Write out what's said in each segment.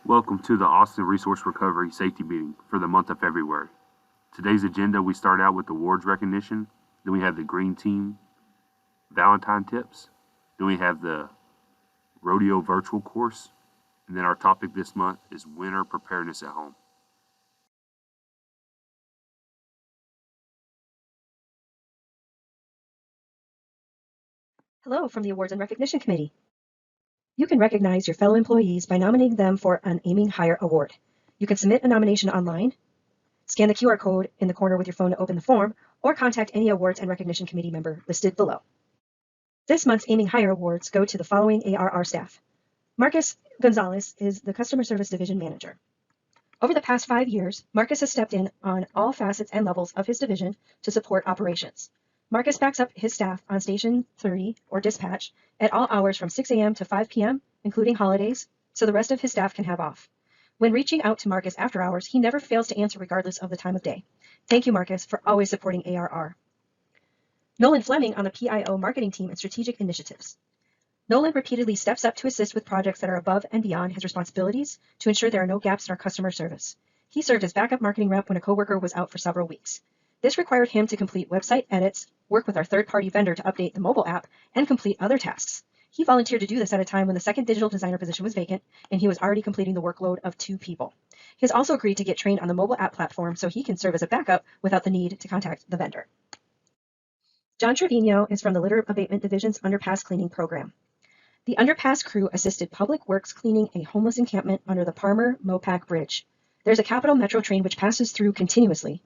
Welcome to the Austin Resource Recovery Safety Meeting for the month of February. Today's agenda, we start out with awards recognition, then we have the Green Team Valentine tips, then we have the Rodeo virtual course, and then our topic this month is winter preparedness at home. Hello from the Awards and Recognition Committee. You can recognize your fellow employees by nominating them for an Aiming Higher award. You can submit a nomination online, scan the QR code in the corner with your phone to open the form, or contact any Awards and Recognition Committee member listed below. This month's Aiming Higher awards go to the following ARR staff. Marcus Gonzalez is the Customer Service Division Manager. Over the past 5 years, Marcus has stepped in on all facets and levels of his division to support operations. Marcus backs up his staff on Station 30 or dispatch at all hours from 6 a.m. to 5 p.m., including holidays, so the rest of his staff can have off. When reaching out to Marcus after hours, he never fails to answer regardless of the time of day. Thank you, Marcus, for always supporting ARR. Nolan Fleming on the PIO marketing team and strategic initiatives. Nolan repeatedly steps up to assist with projects that are above and beyond his responsibilities to ensure there are no gaps in our customer service. He served as backup marketing rep when a coworker was out for several weeks. This required him to complete website edits, work with our third-party vendor to update the mobile app, and complete other tasks. He volunteered to do this at a time when the second digital designer position was vacant, and he was already completing the workload of 2 people. He has also agreed to get trained on the mobile app platform so he can serve as a backup without the need to contact the vendor. John Trevino is from the Litter Abatement Division's Underpass Cleaning Program. The Underpass crew assisted Public Works cleaning a homeless encampment under the Parmer-Mopac Bridge. There's a Capital Metro train which passes through continuously.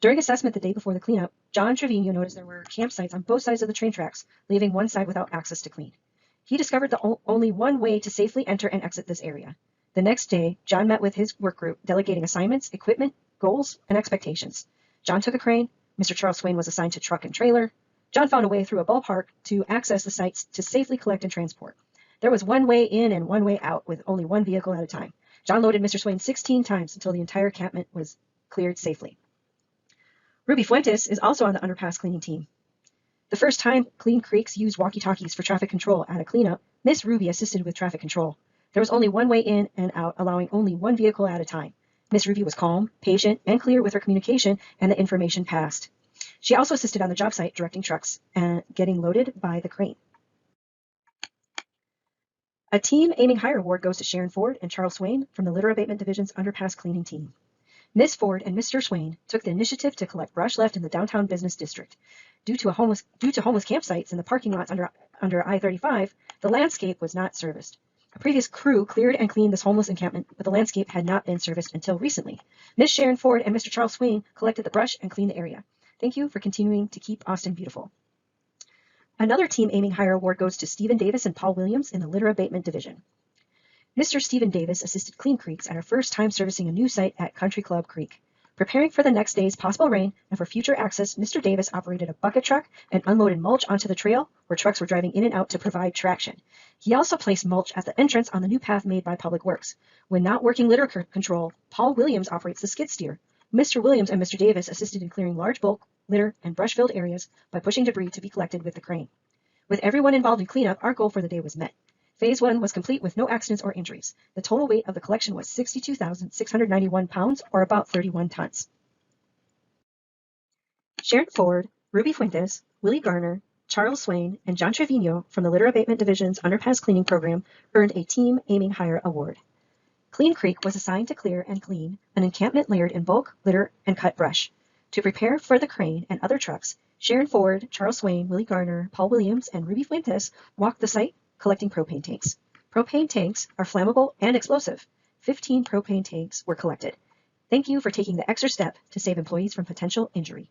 During assessment the day before the cleanup, John Trevino noticed there were campsites on both sides of the train tracks, leaving one side without access to clean. He discovered only one way to safely enter and exit this area. The next day, John met with his work group, delegating assignments, equipment, goals, and expectations. John took a crane. Mr. Charles Swain was assigned to truck and trailer. John found a way through a ballpark to access the sites to safely collect and transport. There was one way in and one way out with only one vehicle at a time. John loaded Mr. Swain 16 times until the entire encampment was cleared safely. Ruby Fuentes is also on the underpass cleaning team. The first time Clean Creeks used walkie-talkies for traffic control at a cleanup, Miss Ruby assisted with traffic control. There was only one way in and out, allowing only one vehicle at a time. Miss Ruby was calm, patient, and clear with her communication, and the information passed. She also assisted on the job site directing trucks and getting loaded by the crane. A Team Aiming Higher award goes to Sharon Ford and Charles Swain from the Litter Abatement Division's Underpass Cleaning Team. Miss Ford and Mr. Swain took the initiative to collect brush left in the downtown business district. Due to homeless campsites in the parking lots under I-35, the landscape was not serviced. A previous crew cleared and cleaned this homeless encampment, but the landscape had not been serviced until recently. Miss Sharon Ford and Mr. Charles Swain collected the brush and cleaned the area. Thank you for continuing to keep Austin beautiful. Another Team Aiming Higher award goes to Stephen Davis and Paul Williams in the Litter Abatement Division. Mr. Stephen Davis assisted Clean Creeks at our first time servicing a new site at Country Club Creek. Preparing for the next day's possible rain and for future access, Mr. Davis operated a bucket truck and unloaded mulch onto the trail where trucks were driving in and out to provide traction. He also placed mulch at the entrance on the new path made by Public Works. When not working litter control, Paul Williams operates the skid steer. Mr. Williams and Mr. Davis assisted in clearing large bulk, litter, and brush-filled areas by pushing debris to be collected with the crane. With everyone involved in cleanup, our goal for the day was met. Phase 1 was complete with no accidents or injuries. The total weight of the collection was 62,691 pounds, or about 31 tons. Sharon Ford, Ruby Fuentes, Willie Garner, Charles Swain, and John Trevino from the Litter Abatement Division's Underpass Cleaning Program earned a Team Aiming Higher award. Clean Creek was assigned to clear and clean an encampment layered in bulk, litter, and cut brush. To prepare for the crane and other trucks, Sharon Ford, Charles Swain, Willie Garner, Paul Williams, and Ruby Fuentes walked the site collecting propane tanks. Propane tanks are flammable and explosive. 15 propane tanks were collected. Thank you for taking the extra step to save employees from potential injury.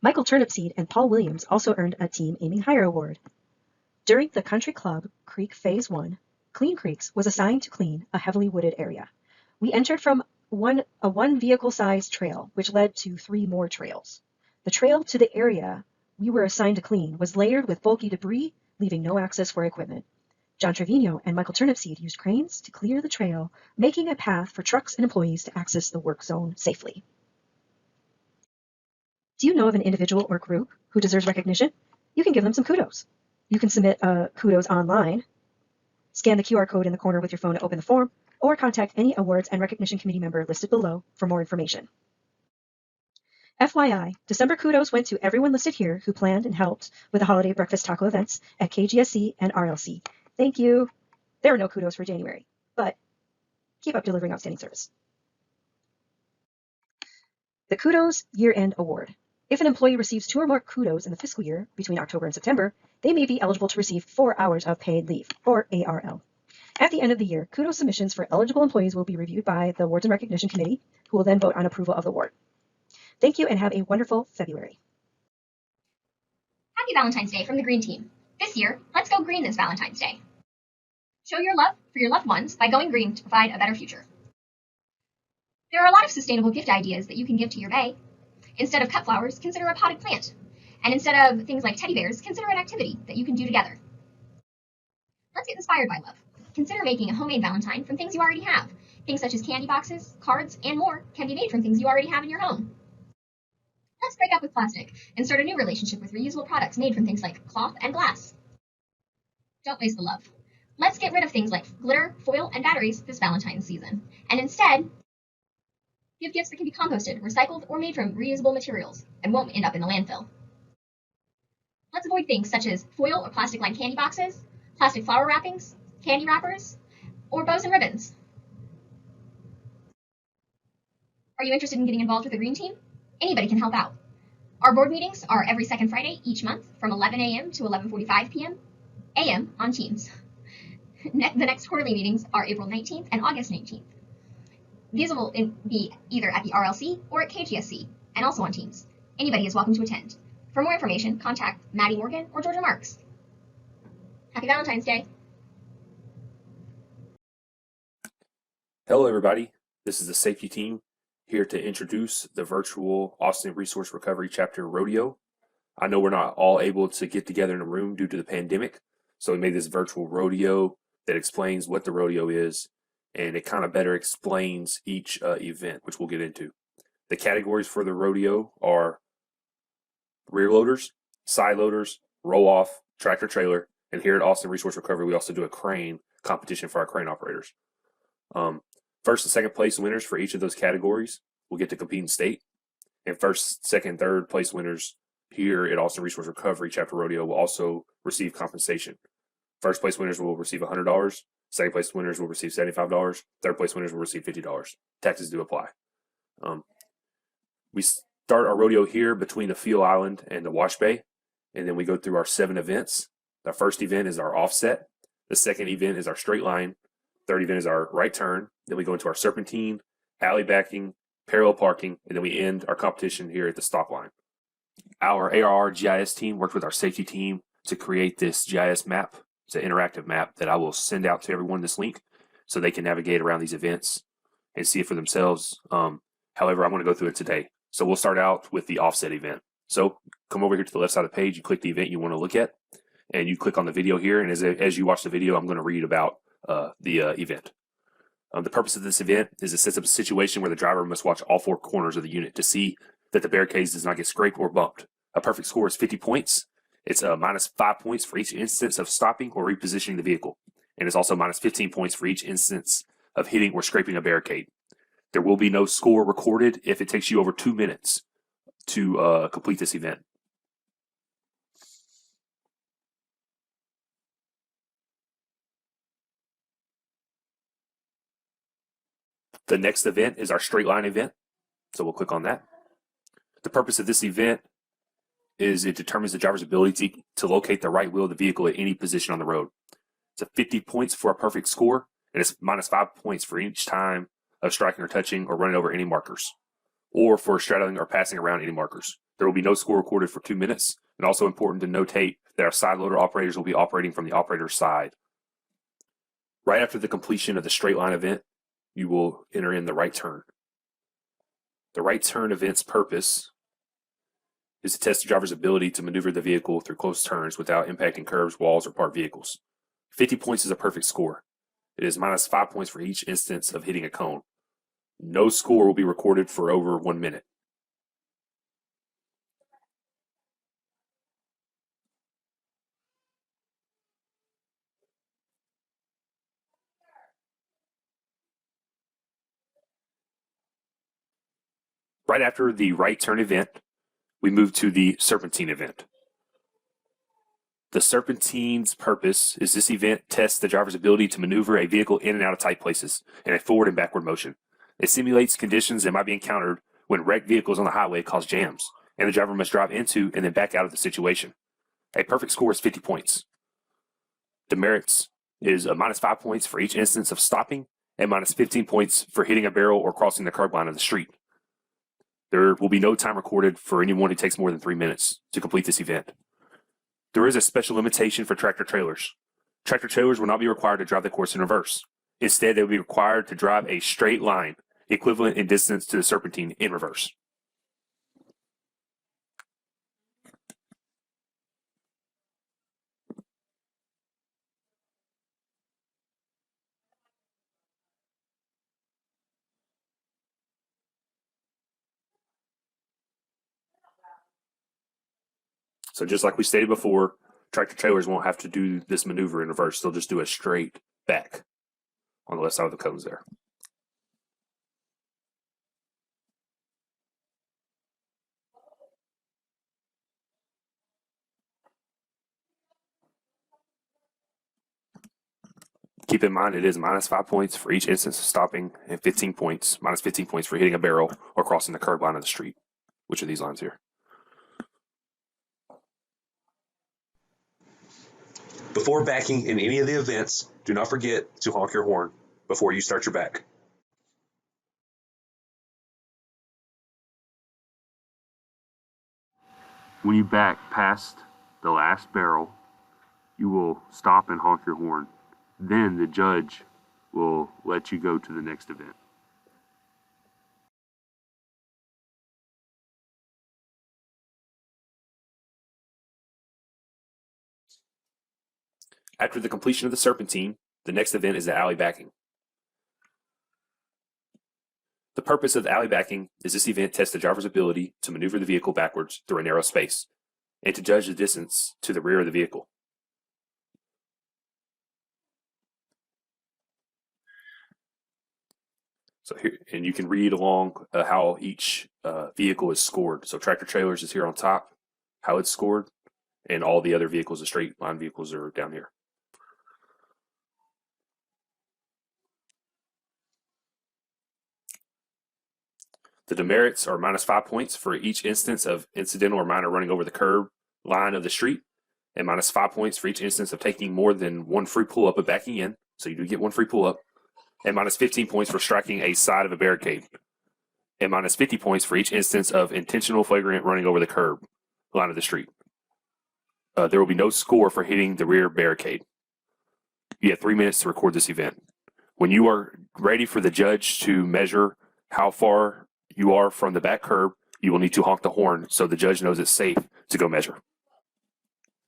Michael Turnipseed and Paul Williams also earned a Team Aiming Higher award. During the Country Club Creek Phase 1, Clean Creeks was assigned to clean a heavily wooded area. We entered from a one vehicle-sized trail, which led to 3 more trails. The trail to the area we were assigned to clean was layered with bulky debris, leaving no access for equipment. John Trevino and Michael Turnipseed used cranes to clear the trail, making a path for trucks and employees to access the work zone safely. Do you know of an individual or group who deserves recognition? You can give them some kudos. You can submit kudos online, Scan the QR code in the corner with your phone to open the form, or contact any Awards and Recognition Committee member listed below for more information. FYI, December kudos went to everyone listed here who planned and helped with the holiday breakfast taco events at KGSC and RLC. Thank you. There are no kudos for January, but keep up delivering outstanding service. The Kudos Year-End Award. If an employee receives 2 or more kudos in the fiscal year between October and September, they may be eligible to receive 4 hours of paid leave, or ARL. At the end of the year, kudos submissions for eligible employees will be reviewed by the Awards and Recognition Committee, who will then vote on approval of the award. Thank you and have a wonderful February. Happy Valentine's Day from the Green Team. This year, let's go green this Valentine's Day. Show your love for your loved ones by going green to provide a better future. There are a lot of sustainable gift ideas that you can give to your bae. Instead of cut flowers, consider a potted plant. And instead of things like teddy bears, consider an activity that you can do together. Let's get inspired by love. Consider making a homemade Valentine from things you already have. Things such as candy boxes, cards, and more can be made from things you already have in your home. Let's break up with plastic and start a new relationship with reusable products made from things like cloth and glass. Don't waste the love. Let's get rid of things like glitter, foil, and batteries this Valentine's season, and instead, give gifts that can be composted, recycled, or made from reusable materials and won't end up in the landfill. Let's avoid things such as foil or plastic-lined candy boxes, plastic flower wrappings, candy wrappers, or bows and ribbons. Are you interested in getting involved with the Green Team? Anybody can help out. Our board meetings are every second Friday each month from 11 a.m. to 11:45 p.m. a.m. on Teams. The next quarterly meetings are April 19th and August 19th. These will be either at the RLC or at KGSC, and also on Teams. Anybody is welcome to attend. For more information, contact Maddie Morgan or Georgia Marks. Happy Valentine's Day. Hello, everybody. This is the safety team here to introduce the virtual Austin Resource Recovery Chapter Rodeo. I know we're not all able to get together in a room due to the pandemic, so we made this virtual rodeo that explains what the rodeo is, and it kind of better explains each event, which we'll get into. The categories for the rodeo are rear loaders, side loaders, roll off, tractor trailer, and here at Austin Resource Recovery, we also do a crane competition for our crane operators. First and second place winners for each of those categories will get to compete in state, and first, second, third place winners here at Austin Resource Recovery Chapter Rodeo will also receive compensation. First place winners will receive $100. Second place winners will receive $75. Third place winners will receive $50. Taxes do apply. We start our rodeo here between the Field Island and the Wash Bay, and then we go through our 7 events. The first event is our offset. The second event is our straight line. Third event is our right turn. Then we go into our serpentine, alley backing, parallel parking, and then we end our competition here at the stop line. Our ARR GIS team worked with our safety team to create this GIS map. It's an interactive map that I will send out to everyone this link so they can navigate around these events and see it for themselves. However, I'm going to go through it today. So we'll start out with the offset event. So come over here to the left side of the page, you click the event you want to look at, and you click on the video here. And as you watch the video, I'm going to read about the event. The purpose of this event is to set up a situation where the driver must watch all 4 corners of the unit to see that the barricades does not get scraped or bumped. A perfect score is 50 points. It's minus 5 points for each instance of stopping or repositioning the vehicle. And it's also minus 15 points for each instance of hitting or scraping a barricade. There will be no score recorded if it takes you over 2 minutes to complete this event. The next event is our straight line event. So we'll click on that. The purpose of this event is it determines the driver's ability to locate the right wheel of the vehicle at any position on the road. It's a 50 points for a perfect score, and it's minus 5 points for each time of striking or touching or running over any markers, or for straddling or passing around any markers. There will be no score recorded for 2 minutes, and also important to notate that our side loader operators will be operating from the operator's side. Right after the completion of the straight line event, you will enter in the right turn. The right turn event's purpose is to test the driver's ability to maneuver the vehicle through close turns without impacting curbs, walls, or parked vehicles. 50 points is a perfect score. It is minus 5 points for each instance of hitting a cone. No score will be recorded for over 1 minute. Right after the right turn event, we move to the serpentine event. The serpentine's purpose is this event tests the driver's ability to maneuver a vehicle in and out of tight places in a forward and backward motion. It simulates conditions that might be encountered when wrecked vehicles on the highway cause jams, and the driver must drive into and then back out of the situation. A perfect score is 50 points. Demerits is a -5 points for each instance of stopping and -15 points for hitting a barrel or crossing the curb line of the street. There will be no time recorded for anyone who takes more than 3 minutes to complete this event. There is a special limitation for tractor trailers. Tractor trailers will not be required to drive the course in reverse. Instead, they will be required to drive a straight line, equivalent in distance to the serpentine, in reverse. So just like we stated before, tractor trailers won't have to do this maneuver in reverse. They'll just do a straight back on the left side of the cones there. Keep in mind it is -5 points for each instance of stopping and 15 points, -15 points for hitting a barrel or crossing the curb line of the street, which are these lines here. Before backing in any of the events, do not forget to honk your horn before you start your back. When you back past the last barrel, you will stop and honk your horn. Then the judge will let you go to the next event. After the completion of the serpentine, the next event is the alley backing. The purpose of the alley backing is this event tests the driver's ability to maneuver the vehicle backwards through a narrow space and to judge the distance to the rear of the vehicle. So here, and you can read along how each vehicle is scored. So tractor trailers is here on top, how it's scored, and all the other vehicles, the straight line vehicles, are down here. The demerits are -5 points for each instance of incidental or minor running over the curb line of the street, and -5 points for each instance of taking more than one free pull-up and backing in. So you do get one free pull-up, and -15 points for striking a side of a barricade, and -50 points for each instance of intentional flagrant running over the curb line of the street. There will be no score for hitting the rear barricade. You have 3 minutes to record this event. When you are ready for the judge to measure how far you are from the back curb, you will need to honk the horn so the judge knows it's safe to go measure.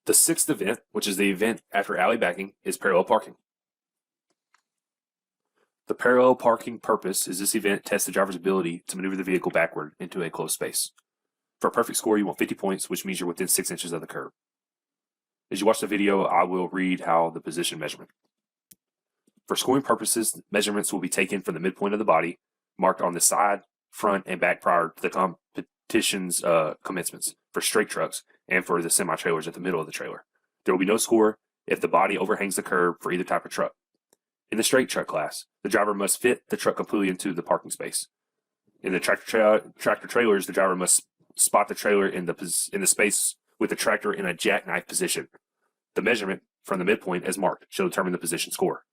The sixth event, which is the event after alley backing, is parallel parking. The parallel parking purpose is this event tests the driver's ability to maneuver the vehicle backward into a closed space. For a perfect score, you want 50 points, which means you're within 6 inches of the curb. As you watch the video, I will read how the position measurement. For scoring purposes, measurements will be taken from the midpoint of the body, marked on the side, front, and back prior to the competition's commencements for straight trucks and for the semi-trailers at the middle of the trailer. There will be no score if the body overhangs the curb for either type of truck. In the straight truck class, the driver must fit the truck completely into the parking space. In the tractor trailers, the driver must spot the trailer in the space with the tractor in a jackknife position. The measurement from the midpoint as marked shall determine the position score.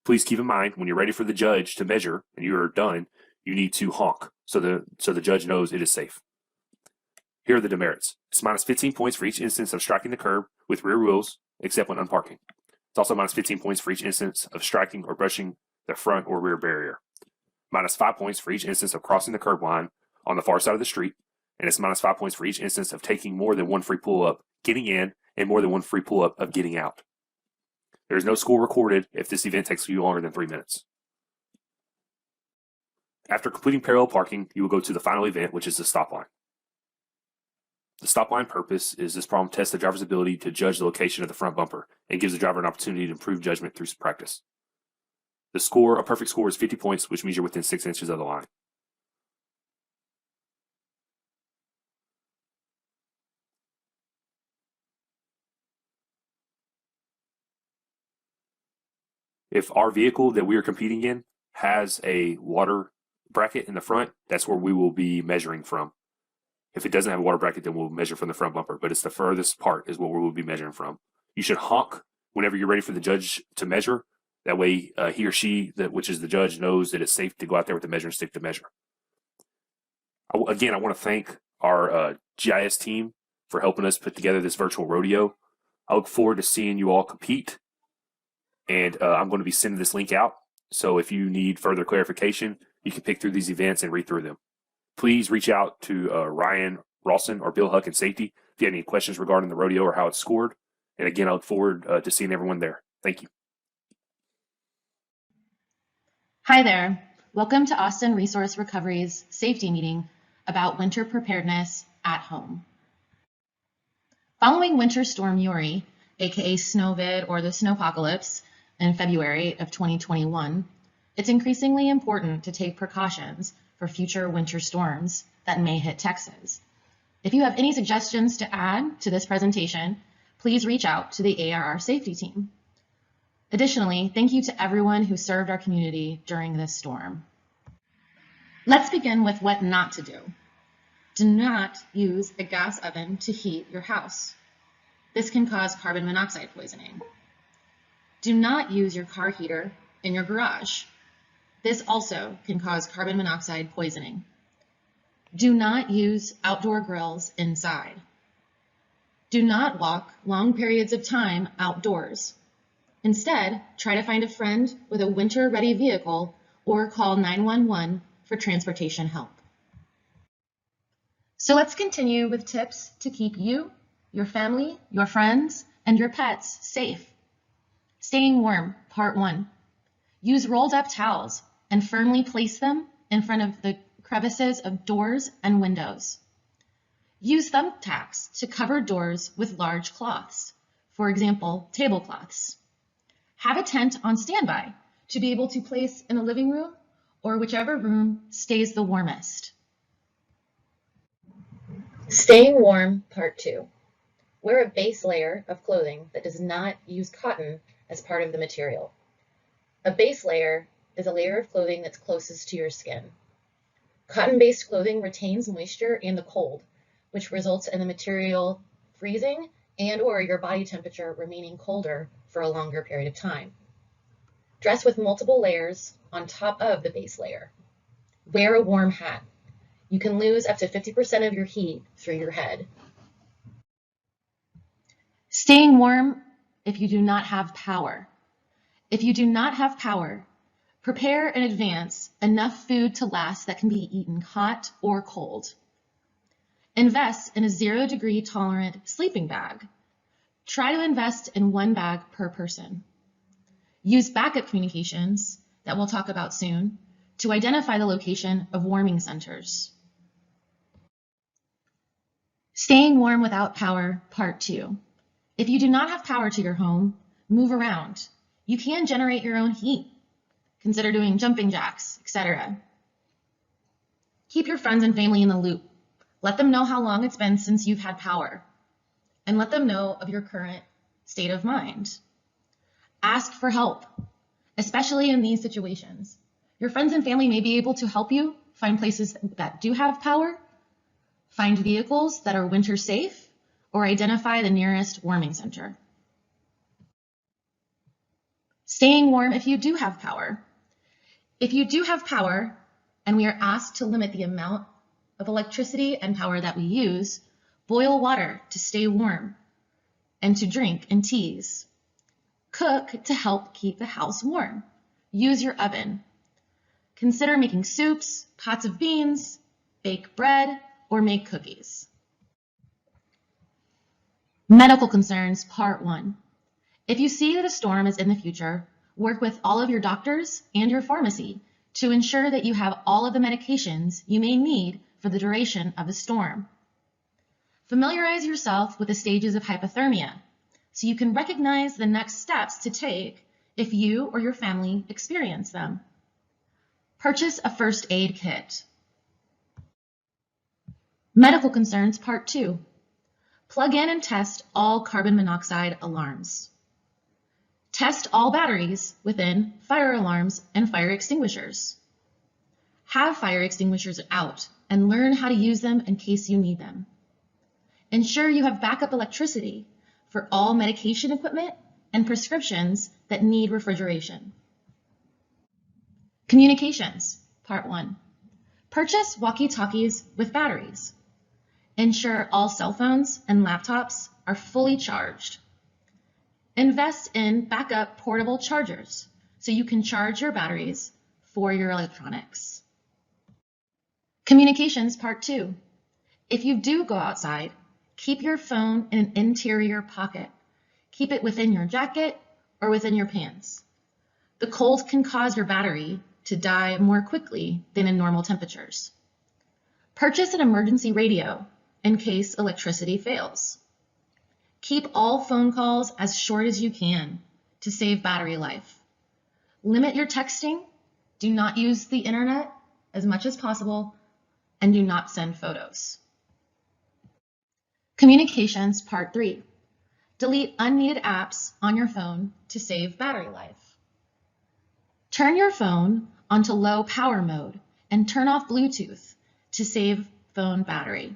Please keep in mind when you're ready for the judge to measure and you are done, you need to honk so the judge knows it is safe. Here are the demerits. It's -15 points for each instance of striking the curb with rear wheels, except when unparking. It's also -15 points for each instance of striking or brushing the front or rear barrier. -5 points for each instance of crossing the curb line on the far side of the street, and it's -5 points for each instance of taking more than one free pull-up, getting in, and more than one free pull-up of getting out. There is no score recorded if this event takes you longer than 3 minutes. After completing parallel parking, you will go to the final event, which is the stop line. The stop line purpose is this problem tests the driver's ability to judge the location of the front bumper and gives the driver an opportunity to improve judgment through some practice. The score, a perfect score, is 50 points, which means you're within 6 inches of the line. If our vehicle that we are competing in has a water bracket in the front, that's where we will be measuring from. If it doesn't have a water bracket, then we'll measure from the front bumper, but it's the furthest part is what we will be measuring from. You should honk whenever you're ready for the judge to measure. That way, he or she, which is the judge, knows that it's safe to go out there with the measuring stick to measure. Again, I want to thank our GIS team for helping us put together this virtual rodeo. I look forward to seeing you all compete, and I'm going to be sending this link out. So if you need further clarification, you can pick through these events and read through them. Please reach out to Ryan Rawson or Bill Huck in safety if you have any questions regarding the rodeo or how it's scored. And again, I look forward to seeing everyone there. Thank you. Hi there. Welcome to Austin Resource Recovery's safety meeting about winter preparedness at home. Following Winter Storm Uri, aka Snowvid or the Snowpocalypse, in February of 2021, it's increasingly important to take precautions for future winter storms that may hit Texas. If you have any suggestions to add to this presentation, please reach out to the ARR Safety Team. Additionally, thank you to everyone who served our community during this storm. Let's begin with what not to do. Do not use a gas oven to heat your house. This can cause carbon monoxide poisoning. Do not use your car heater in your garage. This also can cause carbon monoxide poisoning. Do not use outdoor grills inside. Do not walk long periods of time outdoors. Instead, try to find a friend with a winter-ready vehicle or call 911 for transportation help. So let's continue with tips to keep you, your family, your friends, and your pets safe. Staying warm, part 1. Use rolled up towels and firmly place them in front of the crevices of doors and windows. Use thumbtacks to cover doors with large cloths, for example, tablecloths. Have a tent on standby to be able to place in the living room or whichever room stays the warmest. Staying warm, part 2. Wear a base layer of clothing that does not use cotton as part of the material. A base layer is a layer of clothing that's closest to your skin. Cotton-based clothing retains moisture and the cold, which results in the material freezing and/or your body temperature remaining colder for a longer period of time. Dress with multiple layers on top of the base layer. Wear a warm hat. You can lose up to 50% of your heat through your head. Staying warm if you do not have power. If you do not have power, prepare in advance enough food to last that can be eaten hot or cold. Invest in a 0-degree tolerant sleeping bag. Try to invest in 1 bag per person. Use backup communications, that we'll talk about soon, to identify the location of warming centers. Staying warm without power, part 2. If you do not have power to your home, move around. You can generate your own heat. Consider doing jumping jacks, etc. Keep your friends and family in the loop. Let them know how long it's been since you've had power, and let them know of your current state of mind. Ask for help, especially in these situations. Your friends and family may be able to help you find places that do have power, find vehicles that are winter safe, or identify the nearest warming center. Staying warm if you do have power. If you do have power, and we are asked to limit the amount of electricity and power that we use, boil water to stay warm and to drink in teas. Cook to help keep the house warm. Use your oven. Consider making soups, pots of beans, bake bread, or make cookies. Medical concerns, part 1. If you see that a storm is in the future, work with all of your doctors and your pharmacy to ensure that you have all of the medications you may need for the duration of the storm. Familiarize yourself with the stages of hypothermia so you can recognize the next steps to take if you or your family experience them. Purchase a first aid kit. Medical concerns, part 2. Plug in and test all carbon monoxide alarms. Test all batteries within fire alarms and fire extinguishers. Have fire extinguishers out and learn how to use them in case you need them. Ensure you have backup electricity for all medication equipment and prescriptions that need refrigeration. Communications, Part 1. Purchase walkie-talkies with batteries. Ensure all cell phones and laptops are fully charged. Invest in backup portable chargers so you can charge your batteries for your electronics. Communications, Part 2. If you do go outside, keep your phone in an interior pocket. Keep it within your jacket or within your pants. The cold can cause your battery to die more quickly than in normal temperatures. Purchase an emergency radio in case electricity fails. Keep all phone calls as short as you can to save battery life. Limit your texting, do not use the internet as much as possible, and do not send photos. Communications, Part 3. Delete unneeded apps on your phone to save battery life. Turn your phone onto low power mode and turn off Bluetooth to save phone battery.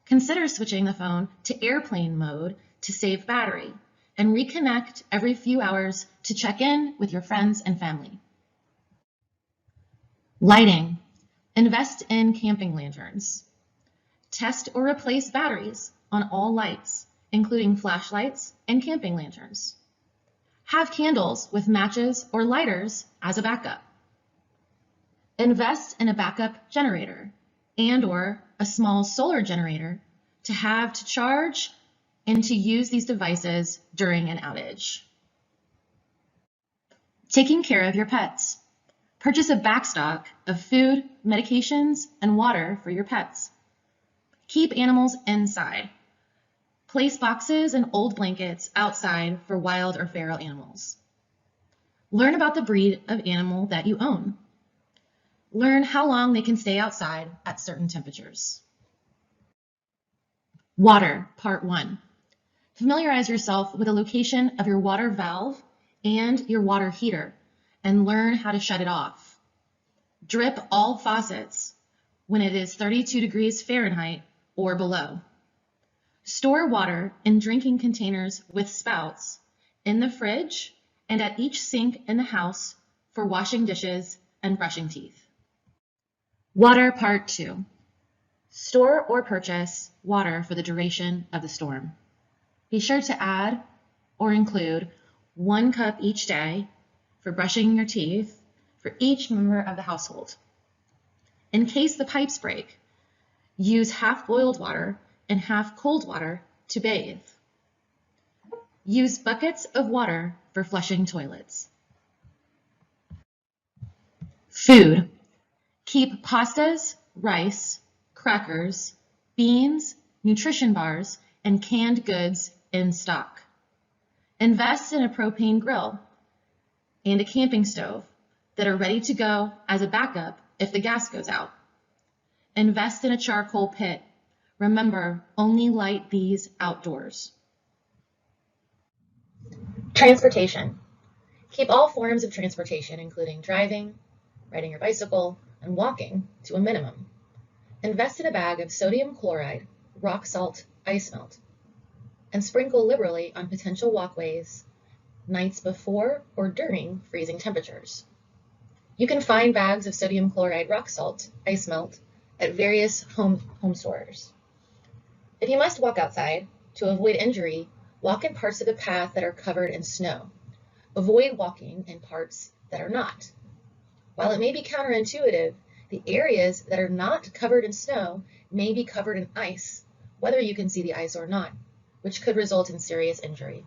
Consider switching the phone to airplane mode to save battery and reconnect every few hours to check in with your friends and family. Lighting. Invest in camping lanterns. Test or replace batteries on all lights, including flashlights and camping lanterns. Have candles with matches or lighters as a backup. Invest in a backup generator and/or a small solar generator to have to charge and to use these devices during an outage. Taking care of your pets. Purchase a backstock of food, medications, and water for your pets. Keep animals inside. Place boxes and old blankets outside for wild or feral animals. Learn about the breed of animal that you own. Learn how long they can stay outside at certain temperatures. Water, Part 1. Familiarize yourself with the location of your water valve and your water heater and learn how to shut it off. Drip all faucets when it is 32 degrees Fahrenheit or below. Store water in drinking containers with spouts in the fridge and at each sink in the house for washing dishes and brushing teeth. Water, Part 2. Store or purchase water for the duration of the storm. Be sure to add or include 1 cup each day for brushing your teeth for each member of the household. In case the pipes break, use half boiled water and half cold water to bathe. Use buckets of water for flushing toilets. Food. Keep pastas, rice, crackers, beans, nutrition bars, and canned goods in stock. Invest in a propane grill and a camping stove that are ready to go as a backup if the gas goes out. Invest in a charcoal pit. Remember, only light these outdoors. Transportation. Keep all forms of transportation, including driving, riding your bicycle, and walking, to a minimum. Invest in a bag of sodium chloride, rock salt, ice melt, and sprinkle liberally on potential walkways nights before or during freezing temperatures. You can find bags of sodium chloride, rock salt, ice melt at various home stores. If you must walk outside, to avoid injury, walk in parts of the path that are covered in snow. Avoid walking in parts that are not. While it may be counterintuitive, the areas that are not covered in snow may be covered in ice, whether you can see the ice or not, which could result in serious injury.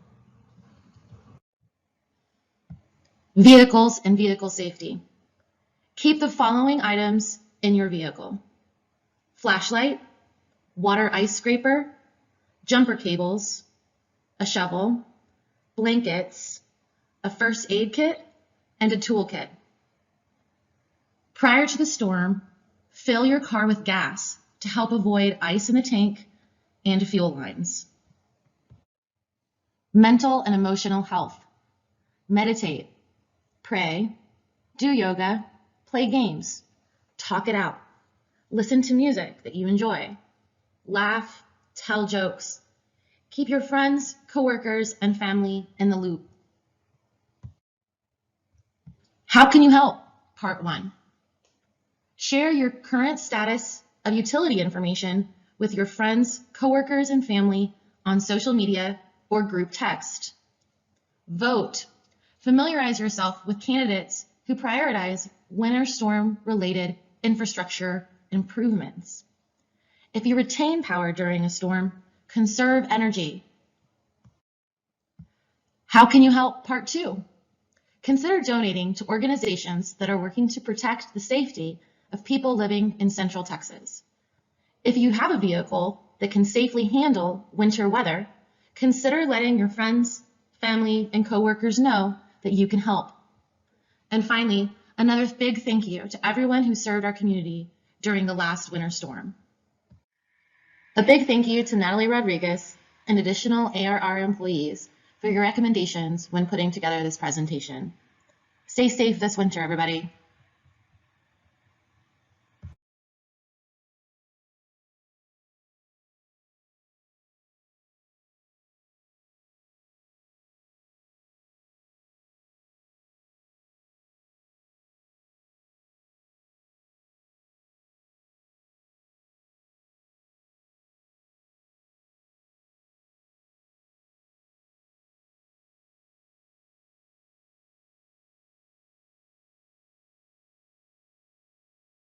Vehicles and vehicle safety. Keep the following items in your vehicle: flashlight, water ice scraper, jumper cables, a shovel, blankets, a first aid kit, and a toolkit. Prior to the storm, fill your car with gas to help avoid ice in the tank and fuel lines. Mental and emotional health. meditate, pray, do yoga, play games, talk it out, listen to music that you enjoy, laugh, tell jokes, keep your friends, coworkers, and family in the loop. How can you help? Part 1. Share your current status of utility information with your friends, coworkers, and family on social media or group text. Vote. Familiarize yourself with candidates who prioritize winter storm-related infrastructure improvements. If you retain power during a storm, conserve energy. How can you help? Part 2. Consider donating to organizations that are working to protect the safety of people living in Central Texas. If you have a vehicle that can safely handle winter weather, consider letting your friends, family, and coworkers know that you can help. And finally, another big thank you to everyone who served our community during the last winter storm. A big thank you to Natalie Rodriguez and additional ARR employees for your recommendations when putting together this presentation. Stay safe this winter, everybody.